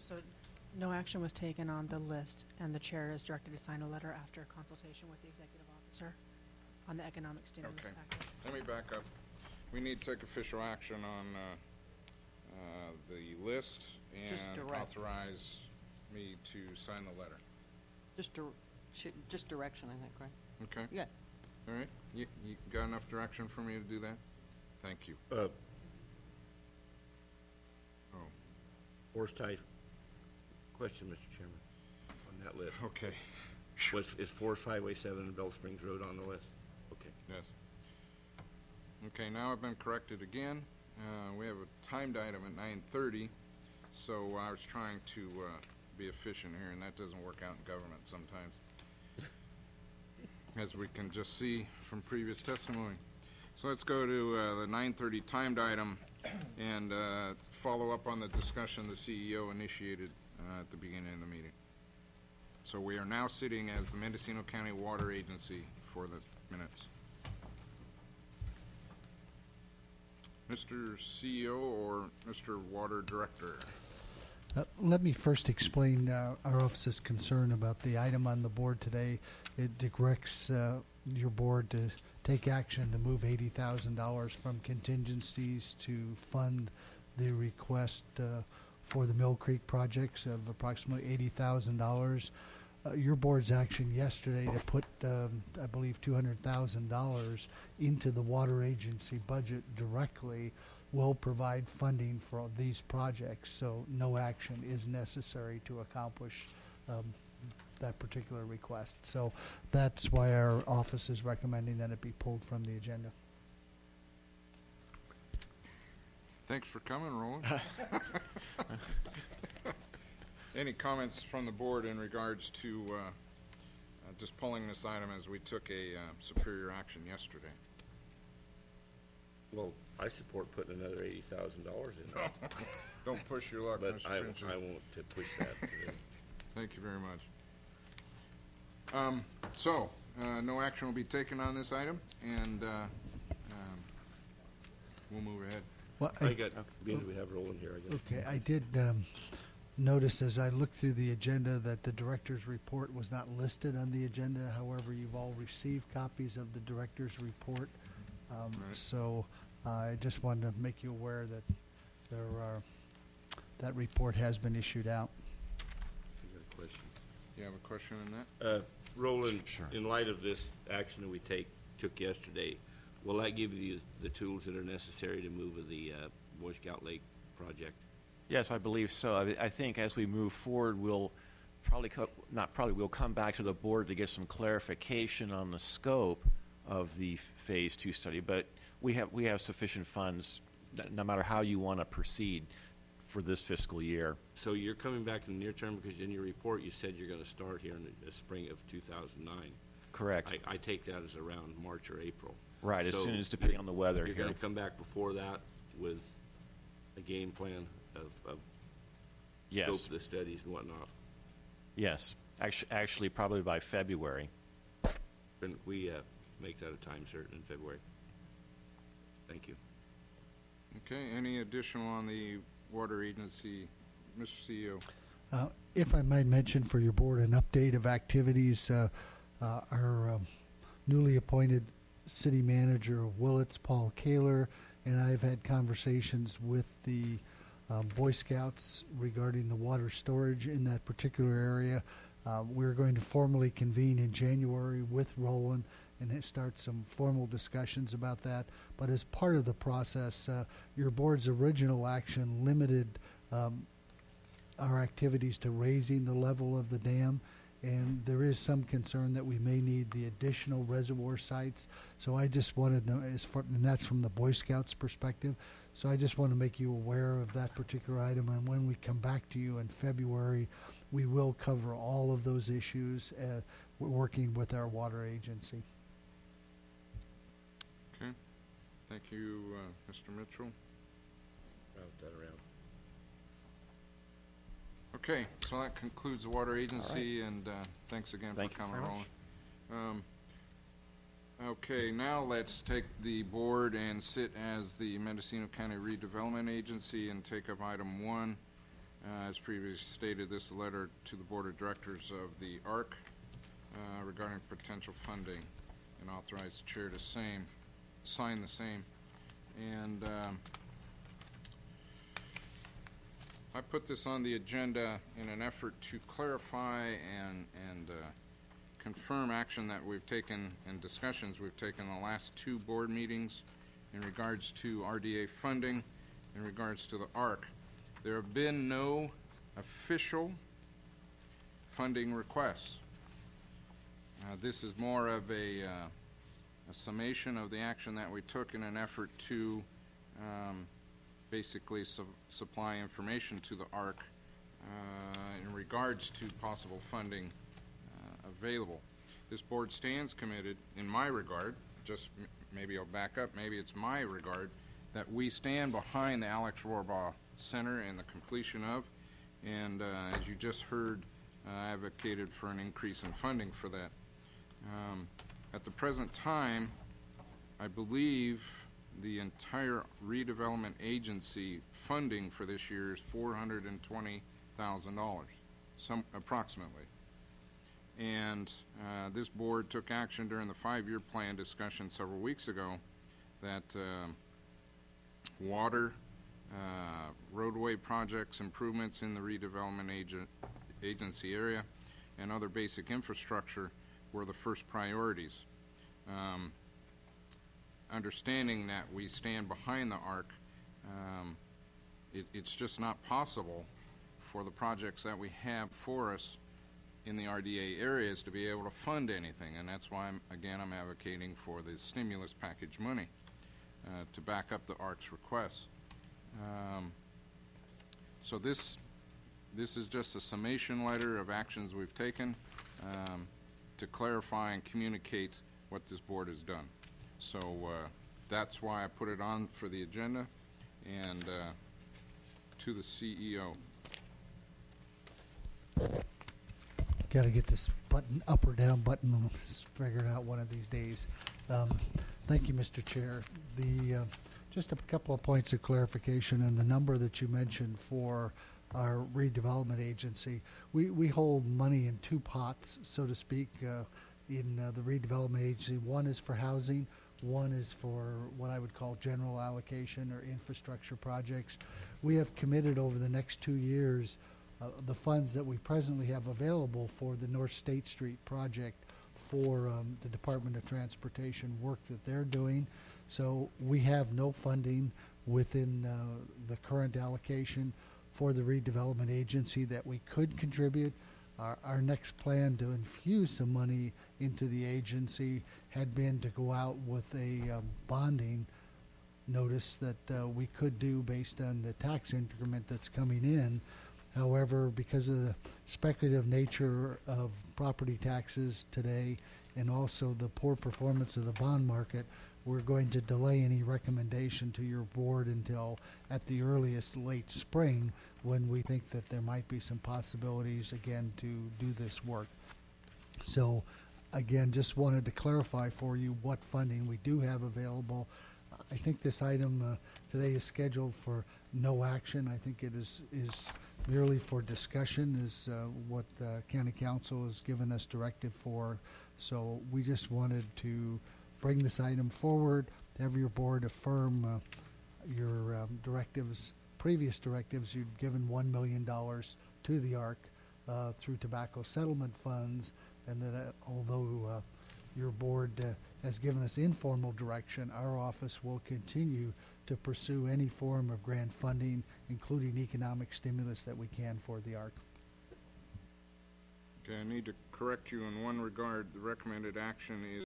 So no action was taken on the list, and the chair is directed to sign a letter after consultation with the executive officer on the economic stimulus package. Let me back up. We need to take official action on the list and authorize me to sign the letter. Just direction, I think, right? Okay. Yeah. All right. You got enough direction for me to do that? Thank you. Forest type question, Mr. Chairman, on that list. Okay. Is Forest Highway 7 and Bell Springs Road on the list? Okay. Yes. Okay, now I've been corrected again. We have a timed item at 9:30, so I was trying to be efficient here, and that doesn't work out in government sometimes, as we can just see from previous testimony. So let's go to the 9:30 timed item and follow up on the discussion the CEO initiated at the beginning of the meeting. So we are now sitting as the Mendocino County Water Agency for the minutes. Mr. CEO or Mr. Water Director? Let me first explain our office's concern about the item on the board today. It directs your board to take action to move $80,000 from contingencies to fund the request for the Mill Creek projects of approximately $80,000. Your board's action yesterday to put, I believe, $200,000 into the water agency budget directly will provide funding for these projects, so no action is necessary to accomplish that particular request. So that's why our office is recommending that it be pulled from the agenda. Thanks for coming, Roland. Any comments from the board in regards to just pulling this item as we took a superior action yesterday? Well, I support putting another $80,000 in there. Don't push your luck, But Mr. I Pinchot. won't push that today. Thank you very much. No action will be taken on this item, and we'll move ahead. Well, Being we have Roland here, I guess. Okay, I did notice as I looked through the agenda that the director's report was not listed on the agenda. However, you've all received copies of the director's report. Right. So I just wanted to make you aware that that report has been issued out. You got a question? You have a question on that? Roland, Sure. in light of this action that we took yesterday, will that give you the tools that are necessary to move with the Boy Scout Lake project? Yes, I believe so. I think as we move forward, we'll we'll come back to the board to get some clarification on the scope of the Phase 2 study, but we have sufficient funds, no matter how you want to proceed, for this fiscal year. So you're coming back in the near term, because in your report you said you're going to start here in the spring of 2009. Correct. I take that as around March or April. Right, So as soon as depending on the weather. You're going to come back before that with a game plan of Yes. scope of the studies and whatnot. Yes, actually probably by February. Then we make that a time certain in February. Thank you. Okay, any additional on the water agency, Mr. CEO? If I might mention for your board an update of activities, our newly appointed city manager of Willits, Paul Kaler, and I've had conversations with the Boy Scouts regarding the water storage in that particular area. We're going to formally convene in January with Roland and start some formal discussions about that. But as part of the process, your board's original action limited our activities to raising the level of the dam, and there is some concern that we may need the additional reservoir sites. So I just wanted to know, and that's from the Boy Scouts perspective, so I just want to make you aware of that particular item, and when we come back to you in February, we will cover all of those issues working with our water agency. Okay, thank you, Mr. Mitchell. Route that around. Okay, so that concludes the water agency, and thanks again for coming, Roland. Okay, now let's take the board and sit as the Mendocino County Redevelopment Agency and take up item 1, As previously stated, this is a letter to the Board of Directors of the ARC regarding potential funding, and authorize the chair to sign the same. And I put this on the agenda in an effort to clarify and confirm action that we've taken and discussions we've taken the last 2 board meetings in regards to RDA funding, in regards to the ARC. There have been no official funding requests. This is more of a summation of the action that we took in an effort to basically supply information to the ARC in regards to possible funding available. This board stands committed, in my regard, just maybe I'll back up, maybe it's my regard, that we stand behind the Alex Rohrbaugh Center and the completion of, and as you just heard, advocated for an increase in funding for that. At the present time, I believe the entire redevelopment agency funding for this year is $420,000, approximately. And this board took action during the 5-year plan discussion several weeks ago that water, roadway projects, improvements in the redevelopment agency area, and other basic infrastructure were the first priorities. Understanding that we stand behind the ARC, it's just not possible for the projects that we have for us in the RDA areas to be able to fund anything, and that's why I'm advocating for the stimulus package money to back up the ARC's requests. So this is just a summation letter of actions we've taken to clarify and communicate what this board has done. So that's why I put it on for the agenda, and to the CEO. Got to get this button, up or down button, figured out one of these days. Thank you, Mr. Chair. Just a couple of points of clarification on the number that you mentioned for our redevelopment agency. We hold money in 2 pots, so to speak, in the redevelopment agency. One is for housing, one is for what I would call general allocation or infrastructure projects. We have committed over the next 2 years the funds that we presently have available for the North State Street project for the Department of Transportation work that they're doing. So we have no funding within the current allocation for the redevelopment agency that we could contribute. Our next plan to infuse some money into the agency had been to go out with a bonding notice that we could do based on the tax increment that's coming in. However, because of the speculative nature of property taxes today and also the poor performance of the bond market, we're going to delay any recommendation to your board until at the earliest late spring, when we think that there might be some possibilities again to do this work. So again, just wanted to clarify for you what funding we do have available. I think this item today is scheduled for no action. I think it is merely for discussion, is what the county council has given us directive for. So we just wanted to bring this item forward, have your board affirm your directives, previous directives. You'd given $1 million to the ARC through tobacco settlement funds, and that although your board has given us informal direction, our office will continue to pursue any form of grant funding, including economic stimulus that we can for the ARC. Okay, I need to correct you in one regard. The recommended action is